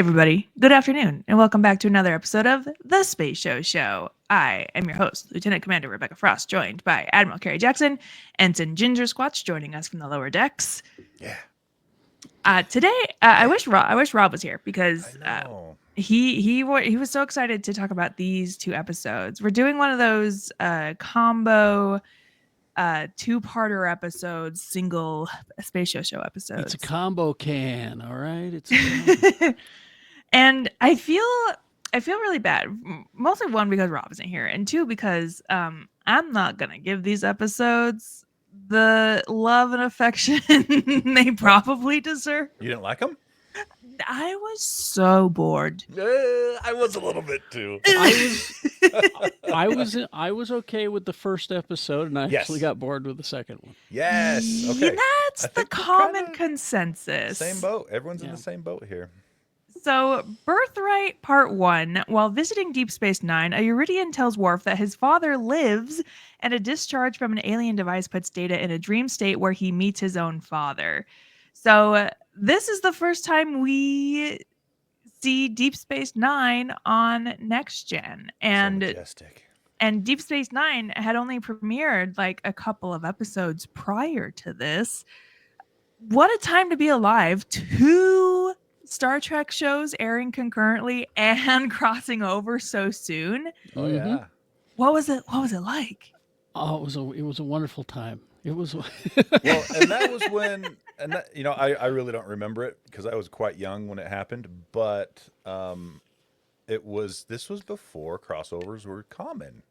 everybody. Good afternoon, and welcome back to another episode of The Space Show. I am your host, Lieutenant Commander Rebecca Frost, joined by Admiral Kerry Jackson, Ensign Ginger Squatch, joining us from the lower decks. Yeah. Today, I wish Rob was here because I know. he was so excited to talk about these two episodes. We're doing one of those combo two-parter episodes, single Space Show episodes. It's a combo can, all right? It's a And I feel really bad. Mostly one, because Rob isn't here, and two, because I'm not gonna give these episodes the love and affection they probably deserve. You didn't like them? I was so bored. I was a little bit too. I was okay with the first episode, and I actually got bored with the second one. Yes. Okay. That's the common consensus. Same boat. Everyone's in the same boat here. So, Birthright Part 1. While visiting Deep Space Nine, a Eurydian tells Worf that his father lives, and a discharge from an alien device puts Data in a dream state where he meets his own father. So, this is the first time we see Deep Space Nine on Next Gen. And, so majestic. And Deep Space Nine had only premiered like a couple of episodes prior to this. What a time to be alive. Two Star Trek shows airing concurrently and crossing over so soon. Oh yeah. What was it like? Oh, it was a wonderful time. It was. Well, and that was when, and that, I really don't remember it because I was quite young when it happened. But this was before crossovers were common.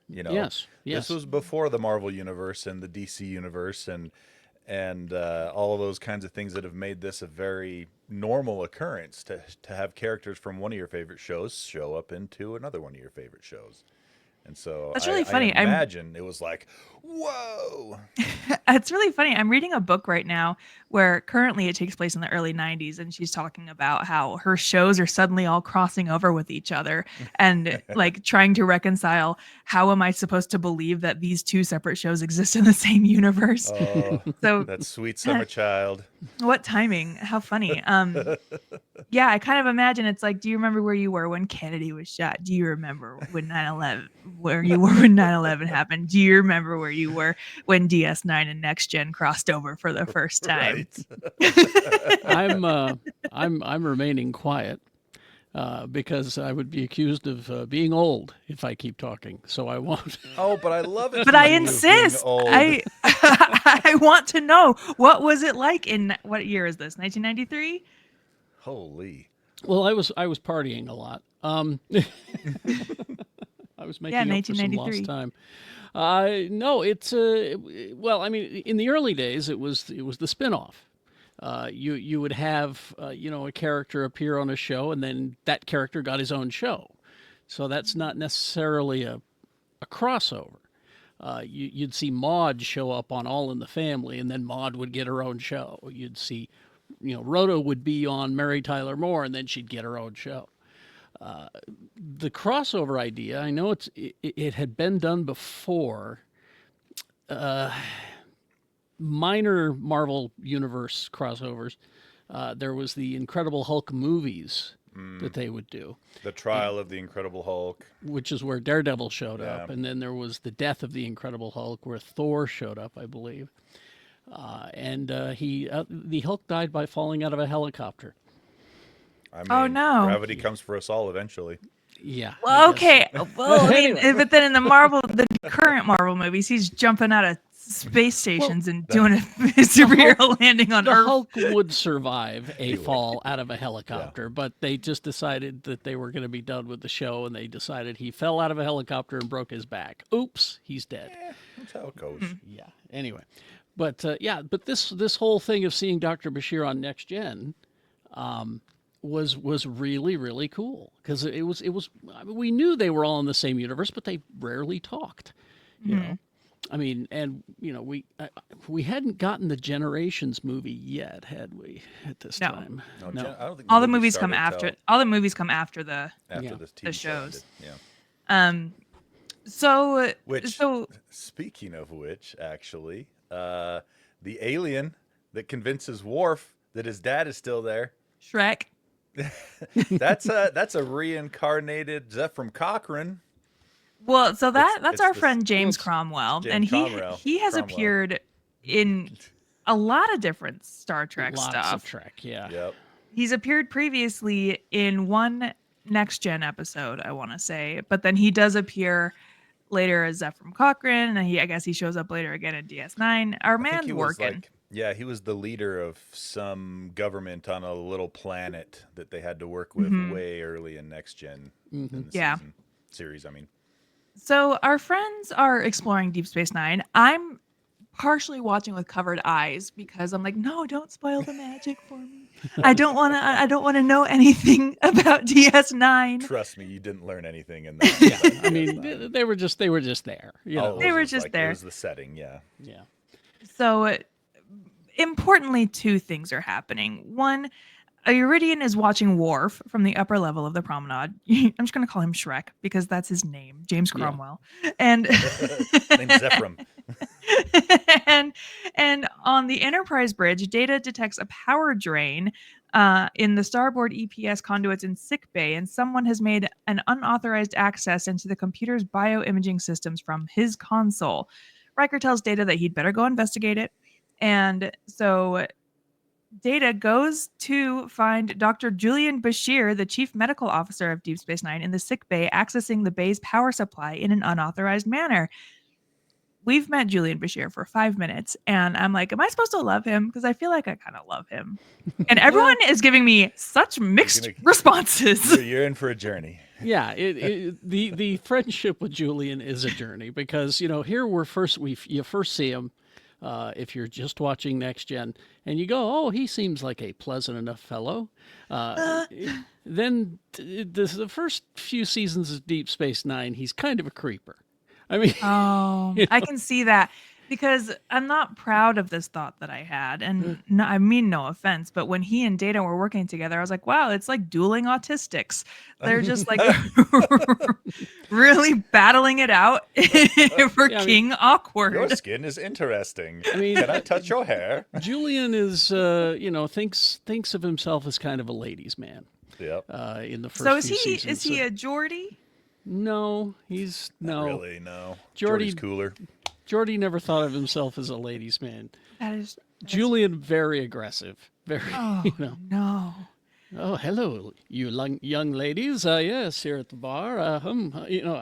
Yes. This was before the Marvel universe and the DC universe and all of those kinds of things that have made this a very normal occurrence to have characters from one of your favorite shows show up into another one of your favorite shows. And so that's really funny. I imagine it was like, whoa. It's really funny. I'm reading a book right now where currently it takes place in the early 90s, and she's talking about how her shows are suddenly all crossing over with each other and like trying to reconcile, how am I supposed to believe that these two separate shows exist in the same universe? Oh, so that sweet summer child. What timing. How funny. Yeah, I kind of imagine it's like, do you remember where you were when Kennedy was shot? Do you remember when 9/11, where you were when 9/11 happened? Do you remember where you were when DS9 and Next Gen crossed over for the first time? Right. I'm remaining quiet because I would be accused of being old if I keep talking. So I won't. Oh, but I love it. But I insist. I want to know, what was it like in, what year is this? 1993? Holy. Well, I was partying a lot. I was making up for some lost time. No, it's well, I mean, in the early days, it was the spin-off. You would have a character appear on a show, and then that character got his own show. So that's not necessarily a crossover. You'd see Maude show up on All in the Family, and then Maude would get her own show. You'd see, Rhoda would be on Mary Tyler Moore, and then she'd get her own show. The crossover idea, I know it had been done before. Minor Marvel Universe crossovers. There was the Incredible Hulk movies that they would do. The Trial of the Incredible Hulk. Which is where Daredevil showed up. And then there was the Death of the Incredible Hulk, where Thor showed up, I believe. The Hulk died by falling out of a helicopter. I mean, oh no! Gravity comes for us all eventually. Yeah. Well, okay. Well, I mean, but then in the current Marvel movies, he's jumping out of space stations and doing a superhero landing on the Earth. Hulk would survive a fall out of a helicopter, but they just decided that they were going to be done with the show, and they decided he fell out of a helicopter and broke his back. Oops, he's dead. That's how it goes. Yeah. Anyway, but this whole thing of seeing Dr. Bashir on Next Gen was really, really cool, because it was I mean, we knew they were all in the same universe, but they rarely talked. You know. I mean, and we hadn't gotten the Generations movie yet, had we? At this time, no. I don't think all the movies come after. All the movies come after the shows. Yeah. So speaking of which, actually, the alien that convinces Worf that his dad is still there. Shrek. That's a reincarnated Zephram Cochrane. Well, so that's It's our this friend James Whoops. Cromwell, and James Cromwell. he has appeared in a lot of different Star Trek Lots stuff. of Trek, yeah. Yep. He's appeared previously in one Next Gen episode, I want to say, but then he does appear later as Zephram Cochrane, and I guess he shows up later again in DS9. Our I think man's he was working. he was the leader of some government on a little planet that they had to work with way early in Next Gen in the series. I mean, so our friends are exploring Deep Space Nine. I'm partially watching with covered eyes because I'm like, no, don't spoil the magic for me. I don't want to know anything about DS9. trust me, you didn't learn anything in that. Yeah, I mean, they were just there. You know, They were just there. It was the setting, yeah. yeah. So, importantly, two things are happening. One, a Iridian is watching Worf from the upper level of the promenade. I'm just going to call him Shrek because that's his name, James Cromwell. And Name's Zephram. and on the Enterprise bridge, Data detects a power drain in the starboard EPS conduits in sickbay, and someone has made an unauthorized access into the computer's bioimaging systems from his console. Riker tells Data that he'd better go investigate it, and so Data goes to find Dr. Julian Bashir, the chief medical officer of Deep Space Nine, in the sickbay, accessing the bay's power supply in an unauthorized manner. We've met Julian Bashir for 5 minutes, and I'm like, am I supposed to love him? Because I feel like I kind of love him. And everyone is giving me such mixed responses. You're in for a journey. Yeah, the friendship with Julian is a journey because, you know, here you first see him if you're just watching Next Gen, and you go, oh, he seems like a pleasant enough fellow. Then the first few seasons of Deep Space Nine, he's kind of a creeper. I mean, I can see that because I'm not proud of this thought that I had. And no, I mean, no offense, but when he and Data were working together, I was like, wow, it's like dueling autistics. They're just like really battling it out for King Awkward. Your skin is interesting. I mean, can I touch your hair? Julian is, thinks of himself as kind of a ladies' man. Yep. In the first So few seasons. is he a Geordie? No, he's no. Not really, no. Geordie's cooler. Geordie never thought of himself as a ladies' man. That's Julian, very aggressive. Very, no. Oh, hello, you young ladies. Yes, here at the bar. I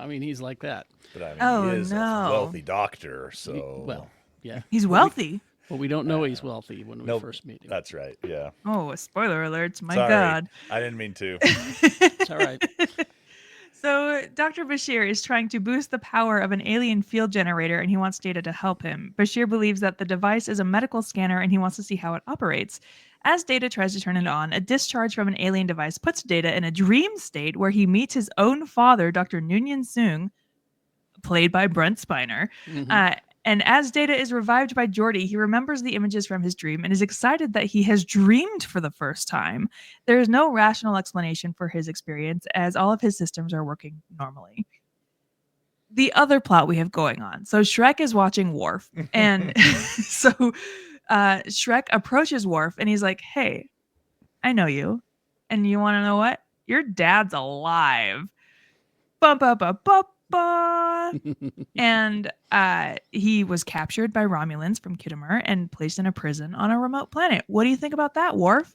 mean, he's like that. But I mean, he is a wealthy doctor, so... Well, yeah. He's wealthy. Well, we don't know he's wealthy when we first meet him. That's right, yeah. Oh, spoiler alerts. My Sorry, God. I didn't mean to. It's all right. So Dr. Bashir is trying to boost the power of an alien field generator, and he wants Data to help him. Bashir believes that the device is a medical scanner, and he wants to see how it operates. As Data tries to turn it on, a discharge from an alien device puts Data in a dream state where he meets his own father, Dr. Noonien Soong, played by Brent Spiner. And as Data is revived by Geordi, he remembers the images from his dream and is excited that he has dreamed for the first time. There is no rational explanation for his experience, as all of his systems are working normally. The other plot we have going on. So Shrek is watching Worf, and so Shrek approaches Worf, and he's like, hey, I know you. And you want to know what? Your dad's alive. And he was captured by Romulans from Khitomer and placed in a prison on a remote planet. What do you think about that, Worf?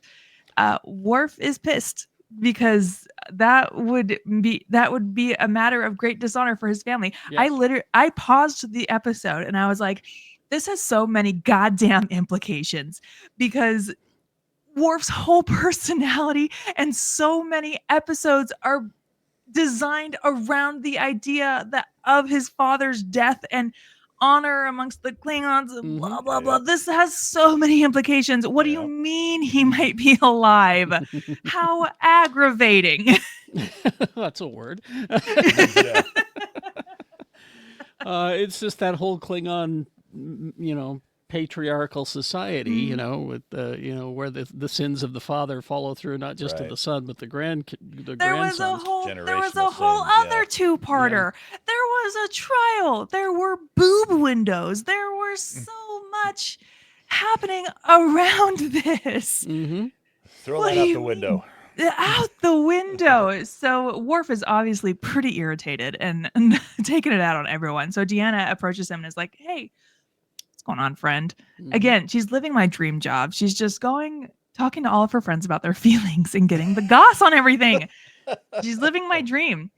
Worf is pissed because that would be a matter of great dishonor for his family. Yes. I paused the episode and I was like, this has so many goddamn implications because Worf's whole personality and so many episodes are designed around the idea that of his father's death and honor amongst the Klingons and blah blah blah. This has so many implications. What do you mean he might be alive? How aggravating. That's a word. It's just that whole Klingon, patriarchal society, with where the sins of the father follow through not just to the son but the grandsons. There was a whole other two-parter. There was a trial. There were boob windows. There were so much happening around this. Throw that out the window. out the window. So Worf is obviously pretty irritated and taking it out on everyone. So Deanna approaches him and is like, "Hey, what's going on, friend?" Again, she's living my dream job. She's just talking to all of her friends about their feelings and getting the goss on everything. She's living my dream.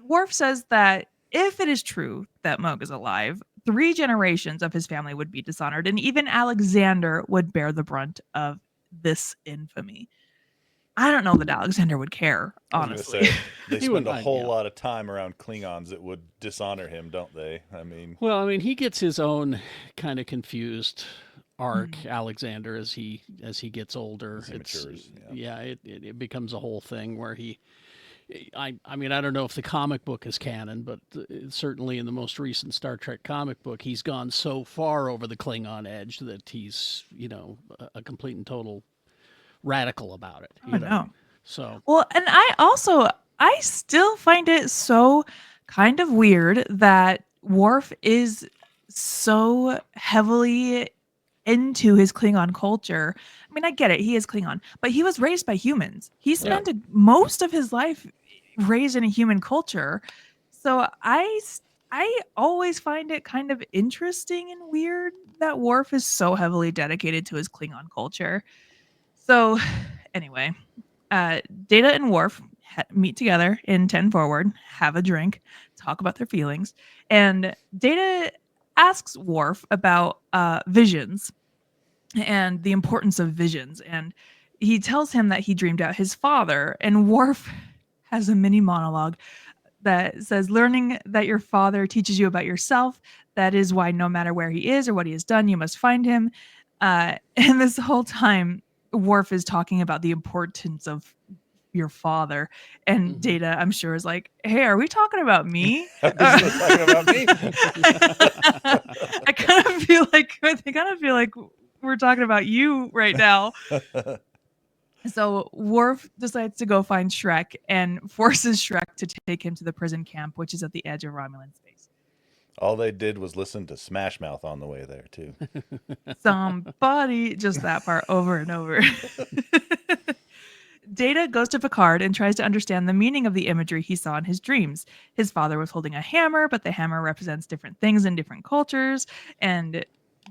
Worf says that if it is true that Moog is alive, 3 generations of his family would be dishonored, and even Alexander would bear the brunt of this infamy. I don't know that Alexander would care, honestly. I was gonna say, they He spend would- a whole yeah. lot of time around Klingons that would dishonor him, don't they? I mean, Well, I mean, he gets his own kind of confused arc, Alexander, as he gets older. As he matures, It becomes a whole thing where I mean, I don't know if the comic book is canon, but certainly in the most recent Star Trek comic book, he's gone so far over the Klingon edge that he's, a complete and total radical about it. Oh, no. So, Well, and I still find it so kind of weird that Worf is so heavily into his Klingon culture. I mean, I get it. He is Klingon, but he was raised by humans. He spent most of his life raised in a human culture. So I always find it kind of interesting and weird that Worf is so heavily dedicated to his Klingon culture. So anyway, Data and Worf meet together in 10 Forward, have a drink, talk about their feelings, and Data asks Worf about visions and the importance of visions, and he tells him that he dreamed out his father, and Worf has a mini monologue that says, "Learning that your father teaches you about yourself, that is why no matter where he is or what he has done, you must find him." And this whole time, Worf is talking about the importance of your father, and Data, I'm sure, is like, "Hey, are we talking about me?" talking about me. I kind of feel like we're talking about you right now. So Worf decides to go find Shrek and forces Shrek to take him to the prison camp, which is at the edge of Romulan space. All they did was listen to Smash Mouth on the way there, too. Somebody, just that part over and over. Data goes to Picard and tries to understand the meaning of the imagery he saw in his dreams. His father was holding a hammer, but the hammer represents different things in different cultures. And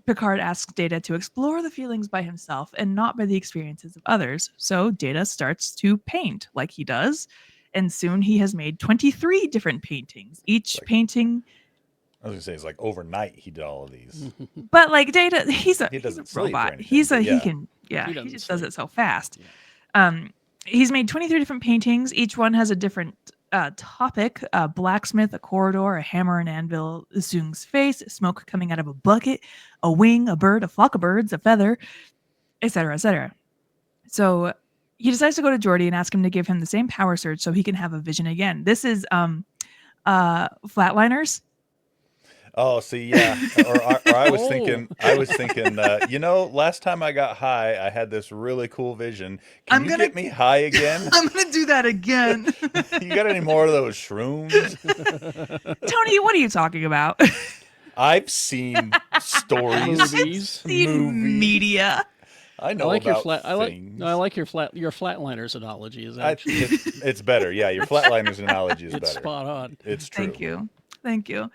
Picard asks Data to explore the feelings by himself and not by the experiences of others. So Data starts to paint like he does. And soon he has made 23 different paintings. Each painting... I was gonna say, it's like overnight he did all of these. But like Data, he's a doesn't sleep or robot. anything, He but just does it so fast. He's made 23 different paintings. Each one has a different topic: a blacksmith, a corridor, a hammer, an anvil, Soong's face, smoke coming out of a bucket, a wing, a bird, a flock of birds, a feather, etc., etc. So he decides to go to Geordi and ask him to give him the same power surge so he can have a vision again. This is Flatliners. Oh, see, yeah. Or I was thinking, last time I got high, I had this really cool vision. Can you get me high again? I'm gonna do that again. You got any more of those shrooms? Tony, what are you talking about? I've seen stories, movies, media. I know about things. I like your Flatliners analogy. Is actually it's better. Yeah, your Flatliners analogy is it's better. spot on. It's true. Thank you.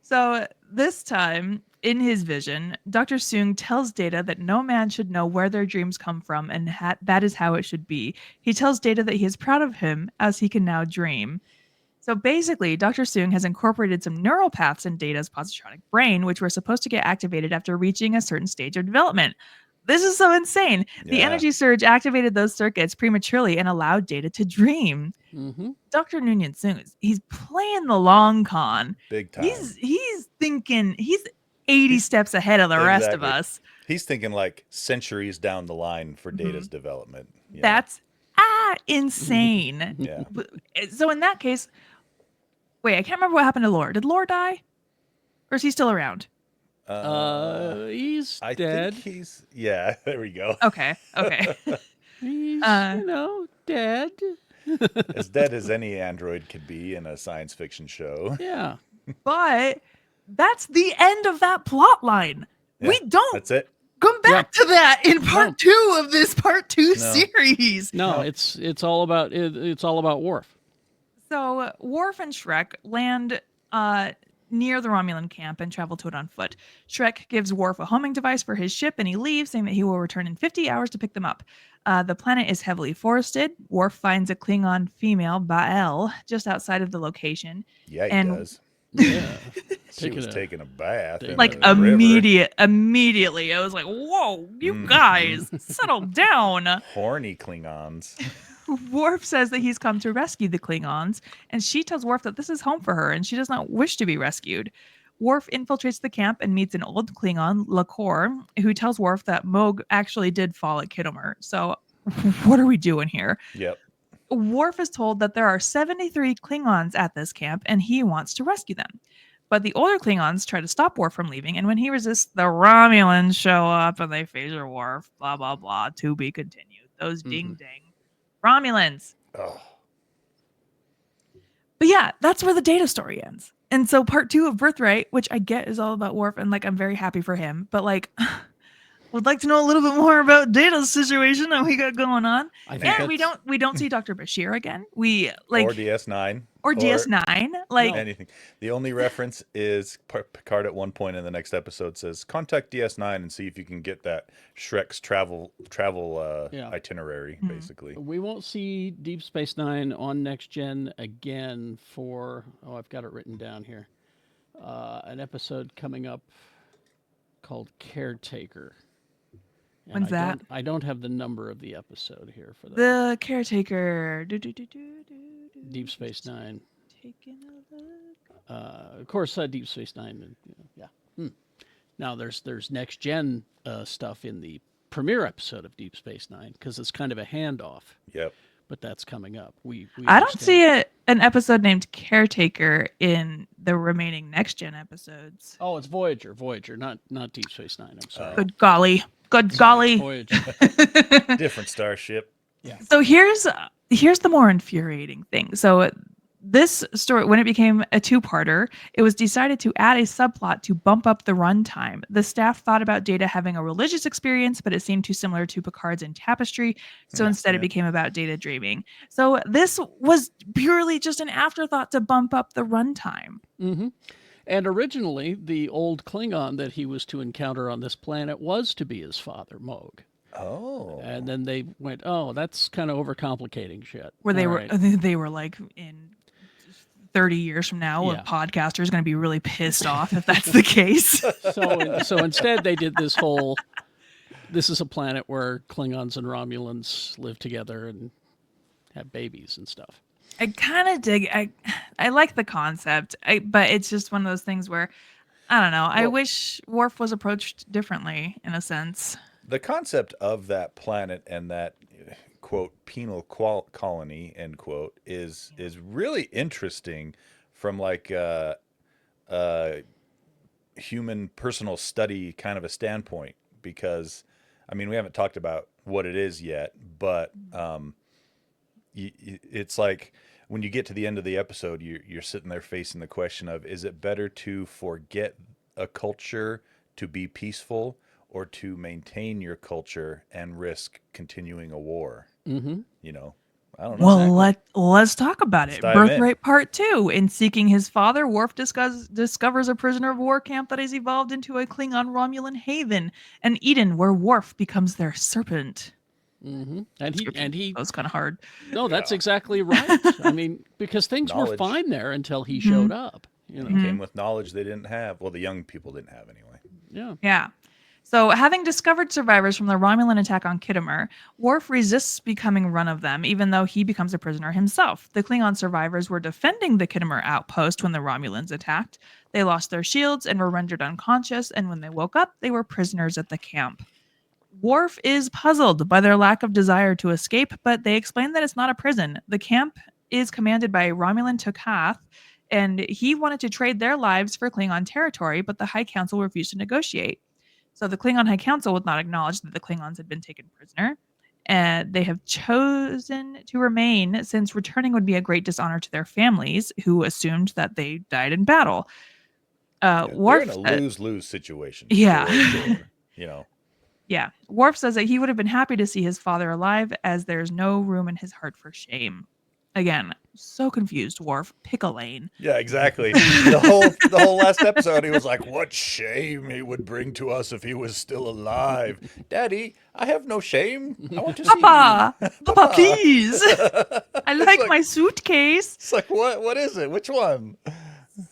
So this time, in his vision, Dr. Soong tells Data that no man should know where their dreams come from, and that is how it should be. He tells Data that he is proud of him as he can now dream. So basically, Dr. Soong has incorporated some neural paths in Data's positronic brain, which were supposed to get activated after reaching a certain stage of development. This is so insane. The energy surge activated those circuits prematurely and allowed Data to dream. Dr. Noonien Soong, he's playing the long con. Big time. He's thinking, he's 80 steps ahead of the rest of us. He's thinking like centuries down the line for Data's development. Yeah. That's insane. Yeah. So in that case, wait, I can't remember what happened to Lore. Did Lore die? Or is he still around? He's dead. Yeah, there we go. Okay. He's, dead. As dead as any android could be in a science fiction show. Yeah. But that's the end of that plot line. Yeah, We don't That's it. come back to that in part 2 of this part 2 series. No, it's all about Worf. So Worf and Shrek land near the Romulan camp and travel to it on foot. Shrek gives Worf a homing device for his ship and he leaves, saying that he will return in 50 hours to pick them up. The planet is heavily forested. Worf finds a Klingon female, Ba'el, just outside of the location. Yeah, he does. Yeah. She was taking a bath. Like immediately. I was like, whoa, you guys, settle down. Horny Klingons. Worf says that he's come to rescue the Klingons, and she tells Worf that this is home for her and she does not wish to be rescued. Worf infiltrates the camp and meets an old Klingon, Lakor, who tells Worf that Moog actually did fall at Khitomer. So what are we doing here? Yep. Worf is told that there are 73 Klingons at this camp and he wants to rescue them. But the older Klingons try to stop Worf from leaving, and when he resists, the Romulans show up and they phaser Worf. Blah, blah, blah. To be continued. Those ding-dang Romulans. Oh. But yeah, that's where the Data story ends. And so part 2 of Birthright, which I get is all about Worf, and like I'm very happy for him, but like would like to know a little bit more about Data's situation that we got going on. And we don't see Dr. Bashir again. We like or DS9. Or DS9. Like anything. The only reference is Picard at one point in the next episode says, contact DS9 and see if you can get that Shrek's travel itinerary, basically. We won't see Deep Space Nine on Next Gen again for, I've got it written down here, an episode coming up called Caretaker. And when's that? I don't have the number of the episode here for that. The Caretaker. Deep Space Nine. Of course, Deep Space Nine. Now there's Next Gen stuff in the premiere episode of Deep Space Nine because it's kind of a handoff. Yep. But that's coming up. I don't see an episode named Caretaker in the remaining Next Gen episodes. Oh, it's Voyager, not Deep Space Nine. I'm sorry. Good golly. Voyager. Different starship. Yeah. So here's the more infuriating thing. So this story, when it became a 2-parter, it was decided to add a subplot to bump up the runtime. The staff thought about Data having a religious experience, but it seemed too similar to Picard's in Tapestry. So instead it became about Data dreaming. So this was purely just an afterthought to bump up the runtime. Mm-hmm. And originally, the old Klingon that he was to encounter on this planet was to be his father, Moog. Oh. And then they went, oh, that's kind of overcomplicating shit. Where they were like, in 30 years from now, a podcaster is going to be really pissed off if that's the case. So instead they did this whole, this is a planet where Klingons and Romulans live together and have babies and stuff. I kind of dig. I like the concept, but it's just one of those things where I don't know. I wish Worf was approached differently in a sense. The concept of that planet and that quote penal colony end quote is really interesting from like human personal study kind of a standpoint, because I mean we haven't talked about what it is yet, but it's like when you get to the end of the episode, you're sitting there facing the question of, is it better to forget a culture to be peaceful or to maintain your culture and risk continuing a war? Mm-hmm. You know, I don't know. Well, let's talk about it. Birthright Part 2. In seeking his father, Worf discovers a prisoner of war camp that has evolved into a Klingon Romulan haven, and Eden, where Worf becomes their serpent. Mm-hmm. And he that was kind of hard. No, that's exactly right. I mean, because things were fine there until he showed up. You know, he came with knowledge they didn't have. Well, the young people didn't have anyway. Yeah. So, having discovered survivors from the Romulan attack on Khitomer, Worf resists becoming one of them, even though he becomes a prisoner himself. The Klingon survivors were defending the Khitomer outpost when the Romulans attacked. They lost their shields and were rendered unconscious, and when they woke up, they were prisoners at the camp. Worf is puzzled by their lack of desire to escape, but they explain that it's not a prison. The camp is commanded by Romulan Tokath, and he wanted to trade their lives for Klingon territory, but the High Council refused to negotiate. So the Klingon High Council would not acknowledge that the Klingons had been taken prisoner, and they have chosen to remain since returning would be a great dishonor to their families, who assumed that they died in battle. Worf, they're in a lose-lose situation. Yeah. Sure, you know. Yeah. Worf says that he would have been happy to see his father alive, as there's no room in his heart for shame. Again, so confused, Worf. Pick a lane. Yeah, exactly. The whole last episode, he was like, "What shame he would bring to us if he was still alive." Daddy, I have no shame. I want to see Papa! you. Papa, please! I like like- my suitcase. It's like, what is it? Which one?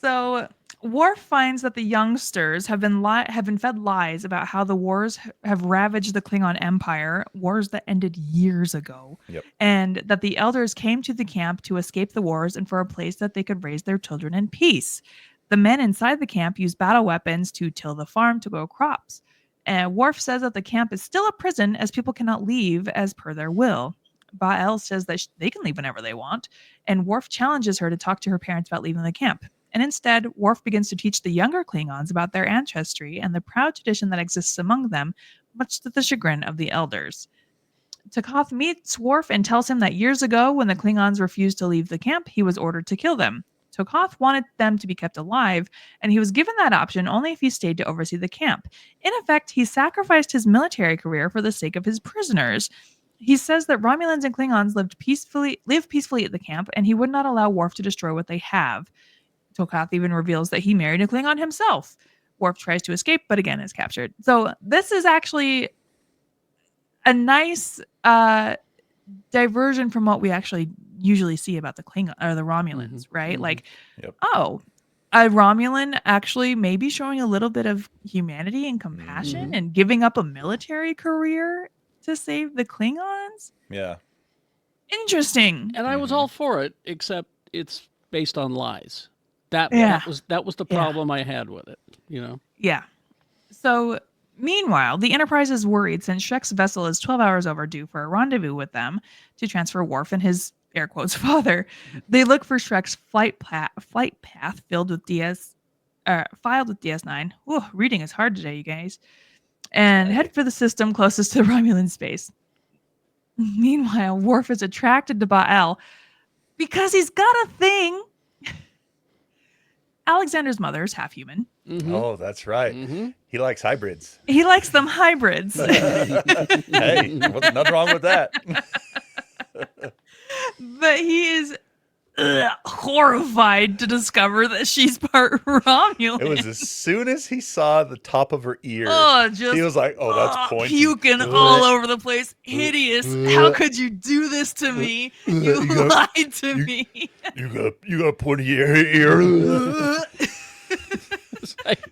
So Worf finds that the youngsters have been fed lies about how the wars have ravaged the Klingon Empire, wars that ended years ago, Yep. and that the elders came to the camp to escape the wars and for a place that they could raise their children in peace. The men inside the camp use battle weapons to till the farm to grow crops. And Worf says that the camp is still a prison as people cannot leave as per their will. Ba'el says that they can leave whenever they want, and Worf challenges her to talk to her parents about leaving the camp. And instead, Worf begins to teach the younger Klingons about their ancestry and the proud tradition that exists among them, much to the chagrin of the elders. T'Koth meets Worf and tells him that years ago, when the Klingons refused to leave the camp, he was ordered to kill them. T'Koth wanted them to be kept alive, and he was given that option only if he stayed to oversee the camp. In effect, he sacrificed his military career for the sake of his prisoners. He says that Romulans and Klingons live peacefully at the camp, and he would not allow Worf to destroy what they have. T'Koth even reveals that he married a Klingon himself. Worf tries to escape, but again is captured. So this is actually a nice diversion from what we actually usually see about the Klingon or the Romulans, right? Mm-hmm. Like, Yep. oh, a Romulan actually maybe showing a little bit of humanity and compassion and giving up a military career to save the Klingons. Yeah. Interesting. And I was all for it, except it's based on lies. That was the problem I had with it, you know. Yeah. So meanwhile, the Enterprise is worried since Shrek's vessel is 12 hours overdue for a rendezvous with them to transfer Worf and his air quotes father. They look for Shrek's flight path filed with DS9. Ooh, reading is hard today, you guys. And head for the system closest to Romulan space. Meanwhile, Worf is attracted to Ba'el because he's got a thing. Alexander's mother is half human. Mm-hmm. Oh, that's right. Mm-hmm. He likes hybrids. He likes them hybrids. Hey, what's nothing wrong with that? But he is horrified to discover that she's part Romulan. It was as soon as he saw the top of her ear, just he was like, "Oh, that's pointy." puking all over the place. Hideous. How could you do this to me? You lied to me. You got a pointy ear. It's like,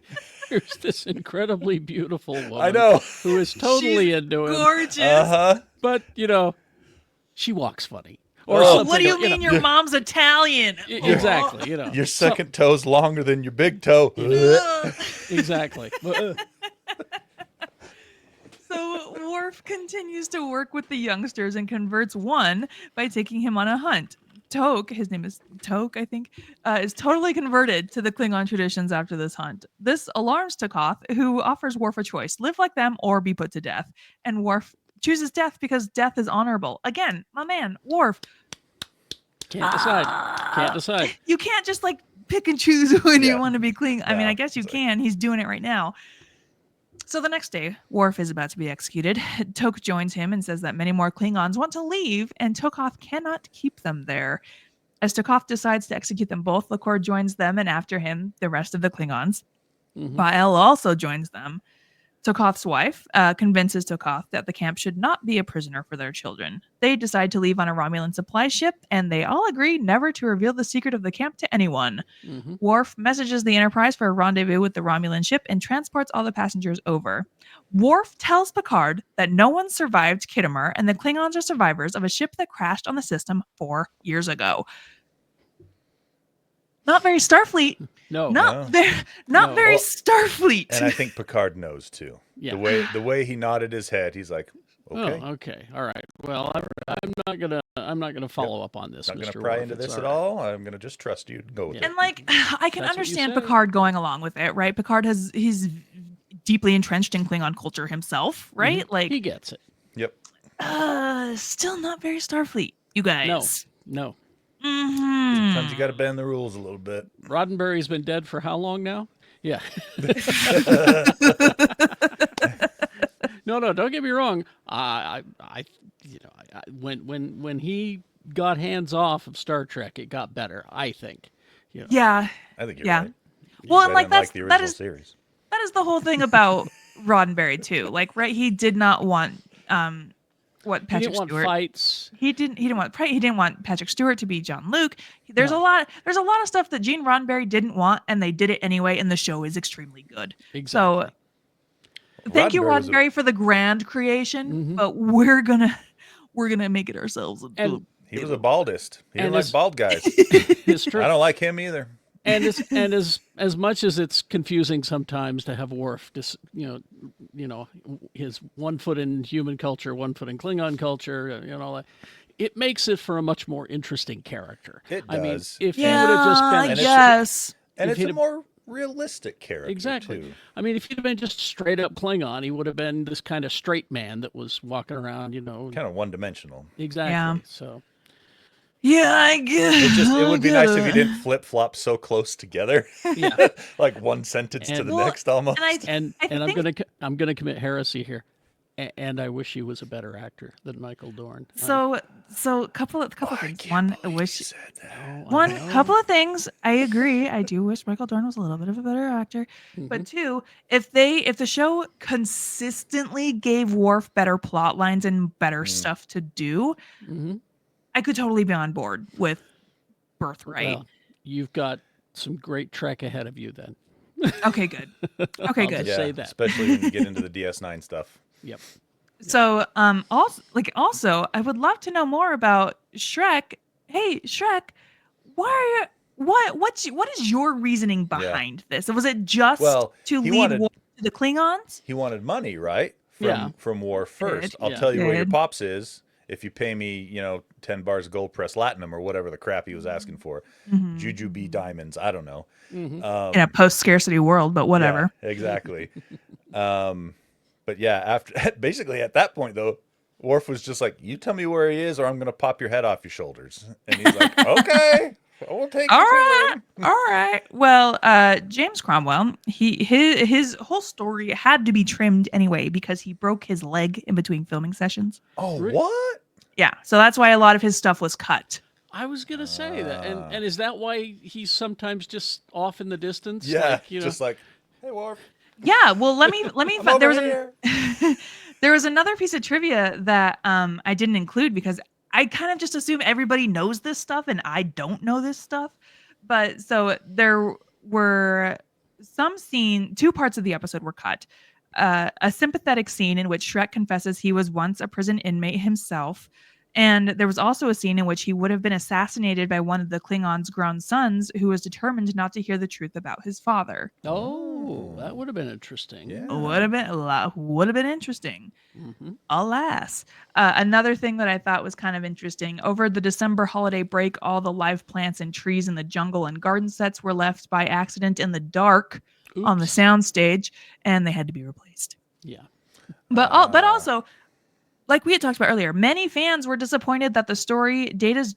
here's this incredibly beautiful woman. I know. Who is totally She's into him. gorgeous. But, she walks funny. Or Oh, something, what do you mean your mom's Italian? Exactly, Your second toe's longer than your big toe. Exactly. So Worf continues to work with the youngsters and converts one by taking him on a hunt. Toke, his name is Toke, I think, is totally converted to the Klingon traditions after this hunt. This alarms T'Koth, who offers Worf a choice: live like them or be put to death. And Worf chooses death because death is honorable. Again, my man, Worf. Can't decide. You can't just like pick and choose when you want to be Klingon. I mean, Yeah, I guess you can. He's doing it right now. So the next day, Worf is about to be executed. Toke joins him and says that many more Klingons want to leave, and T'Koth cannot keep them there. As T'Koth decides to execute them both, LaCour joins them, and after him, the rest of the Klingons. Ba'el also joins them. T'Koth's wife convinces T'Koth that the camp should not be a prisoner for their children. They decide to leave on a Romulan supply ship, and they all agree never to reveal the secret of the camp to anyone. Worf messages the Enterprise for a rendezvous with the Romulan ship and transports all the passengers over. Worf tells Picard that no one survived Khitomer, and the Klingons are survivors of a ship that crashed on the system 4 years ago. Not very Starfleet. Not very Starfleet. And I think Picard knows too. Yeah. The way he nodded his head, he's like, "Okay, Oh, okay. All right. Well, I'm not gonna follow up on this. not going to Mr. pry Worf. into It's this all at right. all. I'm going to just trust you. Go with Yeah. it." And like, I can That's what you understand say. Picard going along with it, right? Picard he's deeply entrenched in Klingon culture himself, right? Like, He gets it. Yep. still not very Starfleet, you guys. No. Sometimes you got to bend the rules a little bit. Roddenberry's been dead for how long now? Yeah. No, don't get me wrong. When he got hands off of Star Trek, it got better. I think. Yeah. I think you're Yeah. right. Well, I and like didn't like the that original is series. the whole thing about Roddenberry too. Like, right, he did not want what He Patrick didn't want Stewart. fights. He didn't want Patrick Stewart to be John Luke. There's a lot of stuff that Gene Roddenberry didn't want, and they did it anyway, and the show is extremely good. Exactly. So thank you, Roddenberry was Roddenberry, for the grand creation, but we're gonna make it ourselves. And he was a baldist. He didn't and like as- bald guys. It's true. I don't like him either. And as much as it's confusing sometimes to have Worf, his 1 foot in human culture, 1 foot in Klingon culture, it makes it for a much more interesting character. It I mean, does. if he would have just been And If it's a he'd- more realistic character exactly. too. I mean, if he'd have been just straight up Klingon, he would have been this kind of straight man that was walking around, Kind of one-dimensional. Exactly. Yeah. So Yeah, I guess. It would be nice if you didn't flip-flop so close together. yeah. Like one sentence to And- the Well, next almost. And I And think I'm gonna commit heresy here, and I wish he was a better actor than Michael Dorn. so. A couple of things. One, I wish. One Couple of things. I agree. I do wish Michael Dorn was a little bit of a better actor. But two, if the show consistently gave Worf better plot lines and better stuff to do, I could totally be on board with Birthright. Well, you've got some great Trek ahead of you then. Okay, good. Okay, I'll good. just say that. Especially when you get into the DS9 stuff. Yep. So, also, I would love to know more about Shrek. Hey, Shrek, what is your reasoning behind this? Was it just to he lead wanted- war to the Klingons? He wanted money, right? Yeah. From war first. I'll Yeah. tell you what your Good. pops is if you pay me, 10 bars of gold press latinum or whatever the crap he was asking for. Jujube diamonds. I don't know. In a post-scarcity world, but whatever. Yeah, exactly. But yeah, basically at that point though, Worf was just like, "You tell me where he is, or I'm gonna pop your head off your shoulders." And he's like, "Okay, we'll take All you right, to all right. Well, James Cromwell, his whole story had to be trimmed anyway because he broke his leg in between filming sessions. Oh, what? Yeah, so that's why a lot of his stuff was cut. I was gonna say that, and is that why he's sometimes just off in the distance? Yeah, Like, just like, "Hey, Worf, Yeah, well, let me. I'm over here." There was another piece of trivia that I didn't include because I kind of just assume everybody knows this stuff and I don't know this stuff. But so there were two parts of the episode were cut. A sympathetic scene in which Shrek confesses he was once a prison inmate himself. And there was also a scene in which he would have been assassinated by one of the Klingons' grown sons who was determined not to hear the truth about his father. Oh, that would have been interesting. Yeah. Would have been interesting. Alas. Another thing that I thought was kind of interesting, over the December holiday break, all the live plants and trees in the jungle and garden sets were left by accident in the dark on the Oops. soundstage, and they had to be replaced. Yeah. But also, like we had talked about earlier, many fans were disappointed that the story about Data's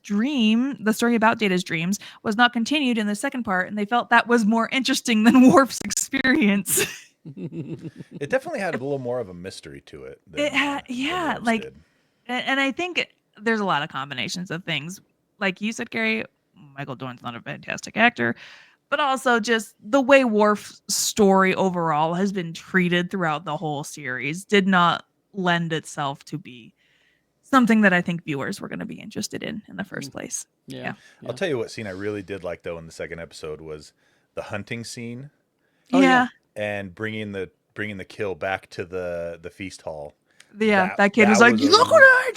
dreams, was not continued in the second part, and they felt that was more interesting than Worf's experience. It definitely had a little more of a mystery to it. It had, yeah, Worf's like, did. and I think there's a lot of combinations of things. Like you said, Gary, Michael Dorn's not a fantastic actor, but also just the way Worf's story overall has been treated throughout the whole series did not lend itself to be something that I think viewers were going to be interested in the first place. Yeah. I'll tell you what scene I really did like though in the second episode was the hunting scene Oh, yeah. and bringing the kill back to the feast hall. Yeah, that kid was that like, was a "Look what I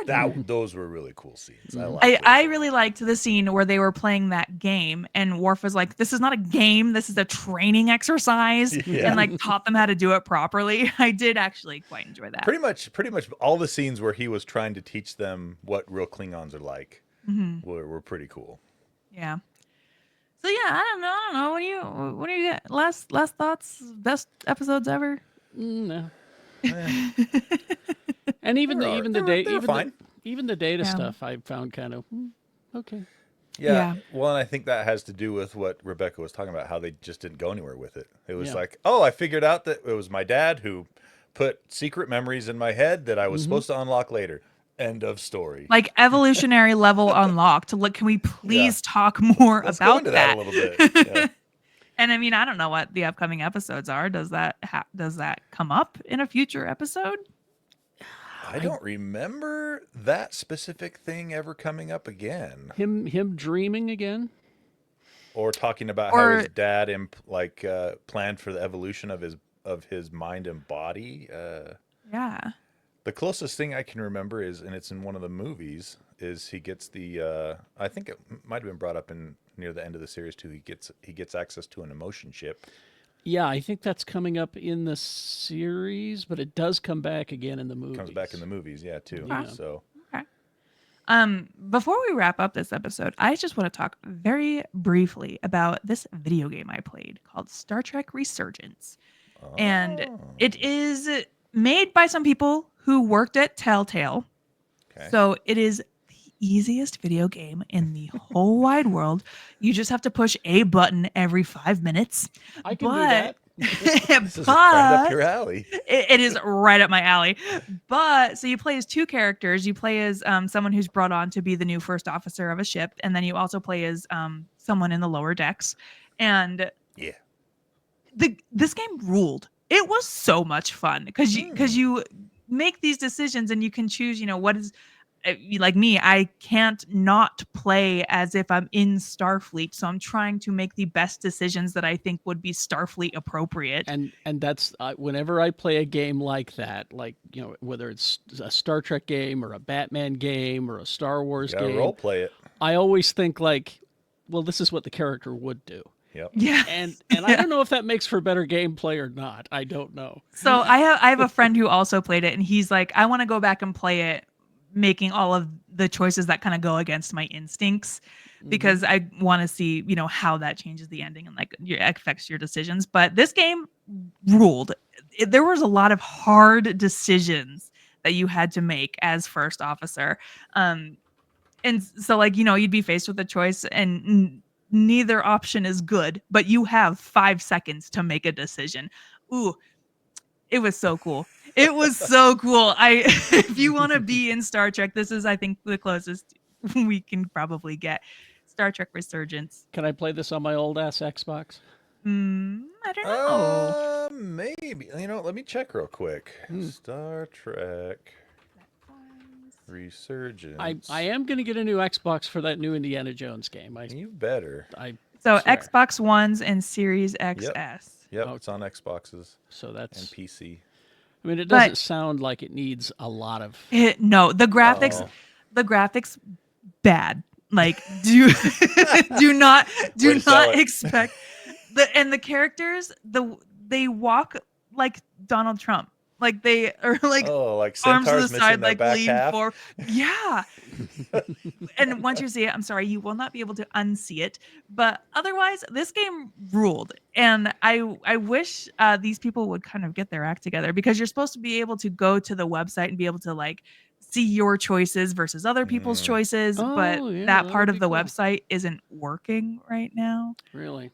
did!" Those were really cool scenes. I really liked the scene where they were playing that game, and Worf was like, "This is not a game. This is a training exercise," Yeah. and like taught them how to do it properly. I did actually quite enjoy that. Pretty much all the scenes where he was trying to teach them what real Klingons are like were pretty cool. Yeah. So yeah, I don't know. What do you got? Last thoughts? Best episodes ever? No. And even They're the fine. data Yeah. stuff I found kind of okay. Yeah. Yeah. Well, and I think that has to do with what Rebecca was talking about, how they just didn't go anywhere with it. It was Yeah. like, oh, I figured out that it was my dad who put secret memories in my head that I was Mm-hmm. supposed to unlock later. End of story. Like evolutionary level unlocked. Look, can we please talk more Let's go about into that a little bit. Yeah. And I mean, I don't know what the upcoming episodes are. Does that come up in a future episode? I don't remember that specific thing ever coming up again. Him dreaming again? Or talking about how Or his dad planned for the evolution of his mind and body. yeah. The closest thing I can remember is, and it's in one of the movies, is he gets the. I think it might have been brought up in near the end of the series too. He gets access to an emotion chip. Yeah, I think that's coming up in the series, but it does come back again in the movies. Comes back in the movies, yeah, too. Yeah. So Okay. Before we wrap up this episode, I just want to talk very briefly about this video game I played called Star Trek Resurgence. And it is made by some people who worked at Telltale. Okay. So it is the easiest video game in the whole wide world. You just have to push a button every 5 minutes. I can do that. this is right up your alley. It is right up my alley. But so you play as two characters. You play as someone who's brought on to be the new first officer of a ship, and then you also play as someone in the lower decks. And Yeah. this game ruled. It was so much fun because you make these decisions and you can choose. What is like me. I can't not play as if I'm in Starfleet, so I'm trying to make the best decisions that I think would be Starfleet appropriate. And that's whenever I play a game like that, like whether it's a Star Trek game or a Batman game or a Star Wars You gotta game, role play it. I always think like, well, this is what the character would do. Yep. Yeah. And I don't know if that makes for better gameplay or not. I don't know. So I have a friend who also played it, and he's like, I want to go back and play it, making all of the choices that kind of go against my instincts, because I want to see, how that changes the ending and like affects your decisions. But this game ruled. There was a lot of hard decisions that you had to make as first officer. And so like, you'd be faced with a choice and neither option is good, but you have 5 seconds to make a decision. Ooh, it was so cool. It was so cool. If you want to be in Star Trek, this is, I think, the closest we can probably get. Star Trek Resurgence. Can I play this on my old ass Xbox? I don't know. Maybe. Let me check real quick. Star Trek Resurgence. I am going to get a new Xbox for that new Indiana Jones game. You better. So swear. Xbox Ones and Series XS. Yep, Oh. it's on Xboxes So and that's. PC. I mean, it doesn't sound like it needs a lot of. No, the graphics, Oh. the graphics, bad. Like, do not Way to sell it. expect the characters. They walk like Donald Trump. Like they are like like arms to centaurs the missing side, their like back lean half. forward. Yeah. And once you see it, I'm sorry, you will not be able to unsee it. But otherwise, this game ruled. And I wish these people would kind of get their act together, because you're supposed to be able to go to the website and be able to like see your choices versus other people's choices. But Oh, yeah, that that part would of be the cool. website isn't working right now. Really?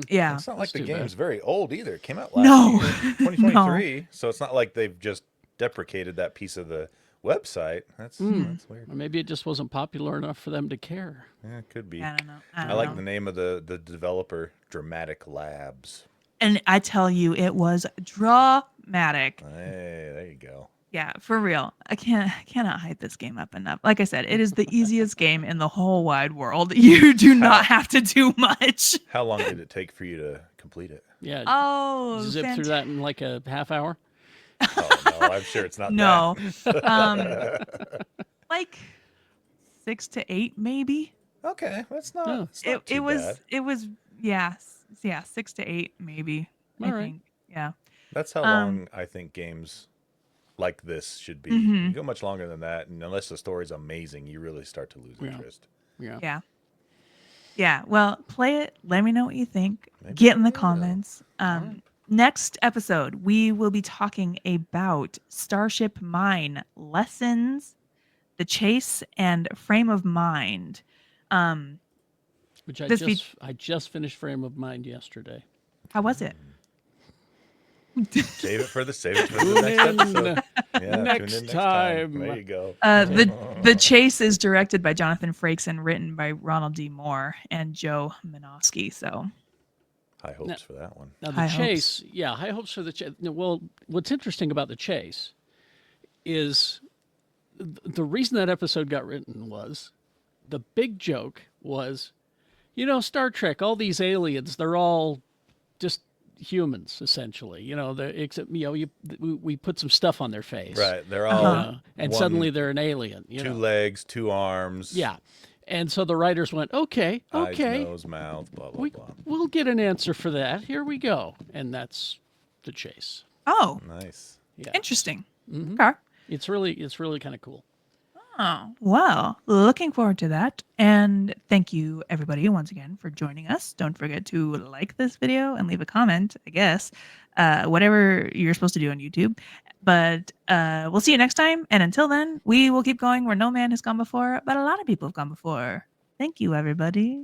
Yeah. It's not like That's the too bad. game's very old either. It came out last No. year, 2023. So it's not like they've just deprecated that piece of the website. That's weird. Or maybe it just wasn't popular enough for them to care. Yeah, it could be. I don't know. I like the name of the developer, Dramatic Labs. And I tell you, it was dramatic. Hey, there you go. Yeah, for real. I cannot hype this game up enough. Like I said, it is the easiest game in the whole wide world. You do not have to do much. How long did it take for you to complete it? Yeah. Oh, Zip through that in like a half hour. Oh, no, I'm sure it's not no. Like 6 to 8 maybe. that. Okay, that's not, Oh. it's not too bad. It was yeah, 6 to 8 maybe. I All right. think. Yeah. That's how long I think games like this should be. You go much longer than that, and unless the story's amazing, you really start to lose interest. Yeah. Yeah. Yeah. Well, play it. Let me know what you think. Maybe Get in I the will. comments. Next episode, we will be talking about Starship Mine lessons, the chase, and frame of mind. Which I This just finished Frame of Mind yesterday. How was it? Save it for the next Tune episode. in Yeah, next tune in next time. There you go. The Chase is directed by Jonathan Frakes and written by Ronald D. Moore and Joe Manosky. So High hopes for that one. Now the High Chase, high hopes for the Chase. Well, what's interesting about the Chase is the reason that episode got written was the big joke was, Star Trek, all these aliens, they're all just humans essentially. Except we put some stuff on their face, Right. They're all and one- suddenly they're an alien. two legs, two arms. Yeah. And so the writers went, okay, Eyes, nose, mouth, blah, blah, blah. we'll get an answer for that. Here we go. And that's the Chase. Oh, Nice. Yeah. interesting. Mm-hmm. Okay. It's really kind of cool. Oh, well, looking forward to that. And thank you, everybody, once again for joining us. Don't forget to like this video and leave a comment, I guess, whatever you're supposed to do on YouTube. But we'll see you next time. And until then, we will keep going where no man has gone before, but a lot of people have gone before. Thank you, everybody.